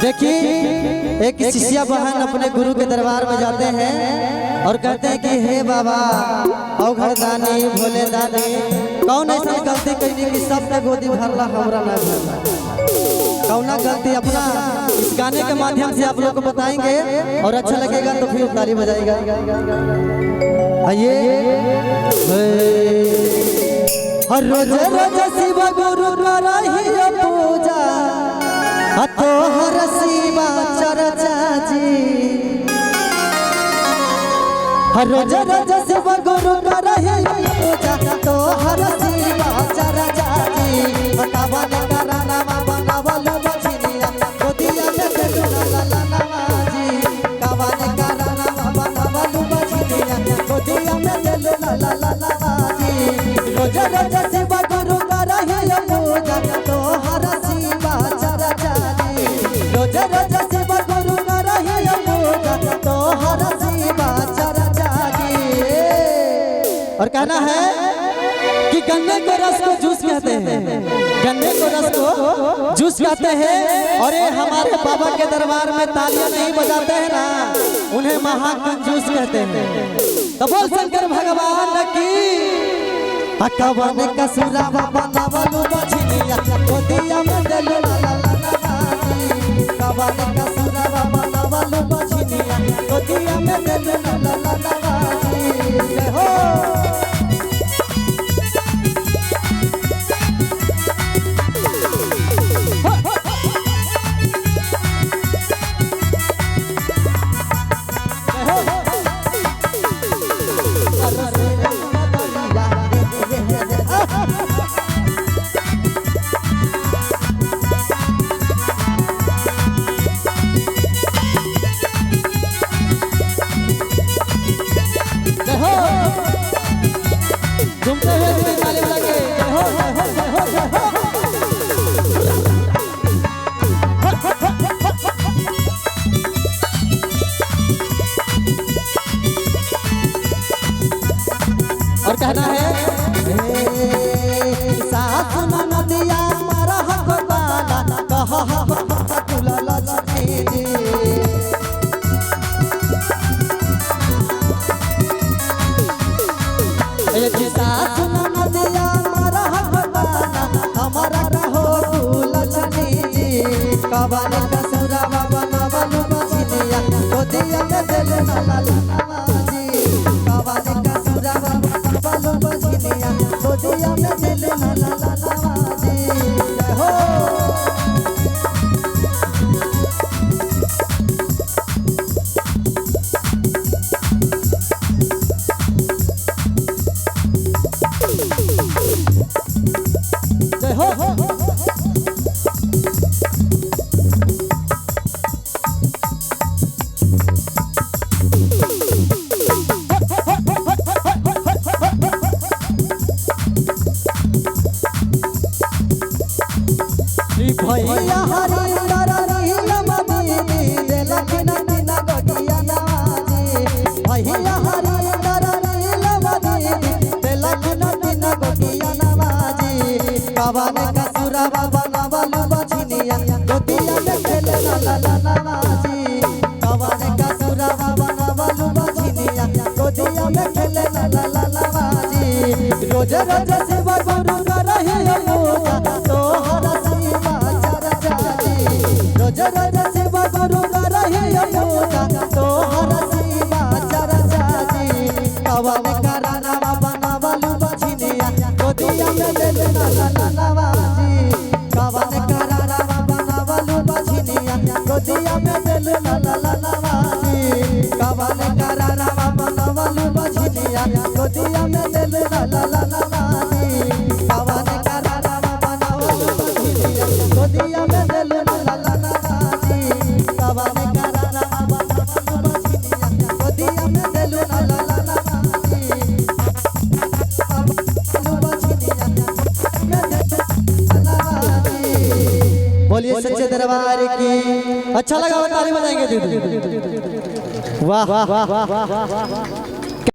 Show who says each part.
Speaker 1: देखिए एक शिष्या बहन अपने गुरु के दरबार में जाते हैं और कहते हैं कि हे बाबा अवघड़ दानी भोले दानी कौन ऐसी गलती कही कि सबने गोदी भरला हमरा ना भरला। कौना गलती अपना इस गाने के माध्यम से आप लोग को बताएंगे और अच्छा लगेगा तो फिर ताली बजाएगा। आइए रोज रोज शिव गुरु करहियो पूजा तोहर शिवा चर्चा जी। रोज रोज शिव गुरु करहियो पूजा तोहर शिवा चर्चा जी। बतावन कराना बनावल बछिनिया गोदिया में देलू ला ला ला जी। कवन कराना बनावल बछिनिया गोदिया में देलू ला ला ला जी। रोज रोज शिव गुरु करहियो पूजा तोहर शिवा चर्चा जी। रोज रोज शिव गुरु करहियो पूजा तोहर शिवा चर्चा जी। और कहना है कि गन्ने को रस को जूस कहते हैं, गन्ने को रस को जूस कहते हैं। और ये हमारे बाबा के दरबार में तालियां नहीं बजाते हैं ना, उन्हें महाकंजूस कहते हैं। तो बोल शंकर भगवान की। कवन कसुरा बनावलू बछिनिया गोदिया में देलू ला ला ला जी। कवन कसुरा बनावलू बछिनिया गोदिया में देलू ला ला ला जी। जय हो घूमते हुए ताली बजा के जय हो जय हो जय हो जय हो। और कहना है सास नदिया मरह को बाला कह तुला लक्ष्मी जी। सास नदिया मरह को बाला हमारा कहो लक्ष्मी जी। कवन कसुरा बनावलू बछिनिया गोदिया में देलू ला ला ला जी। कवन कसुरा बनावलू बछिनिया गोदिया में देलू ला ला ला जी। जय हो जय हो भैया हरिंदर नील मदीनी देलख नदीना गोदिया नवाजी। भैया हरिंदर नील मदीनी देलख नदीना गोदिया नवाजी। कवन कसुरा बनावलू बछिनिया गोदिया में देलू ला ला ला जी। कवन कसुरा बनावलू बछिनिया गोदिया में देलू ला ला ला जी। रोज रोज शिव गुरु करहियो पूजा तोहर शिवा चर्चा जी। रोज रोज शिव गुरु करहियो पूजा तोहर शिवा चर्चा जी। कवन कराना बनावलू बछिनिया गोदिया में देलू ला ला ला जी। कवन कराना बनावलू बछिनिया गोदिया में देलू ला ला ला जी। कवन कराना बनावलू बछिनिया गोदिया में देलू ला ला ला जी। कवन कराना बनावलू बछिनिया गोदिया में देलू ला ला ला जी। कवन कराना बनावलू बछिनिया गोदिया में देलू ला ला ला जी। बोलिए सच्चे दरबार की। अच्छा लगा ताली बजाएंगे दीदी। वाह वाह वाह वाह वाह।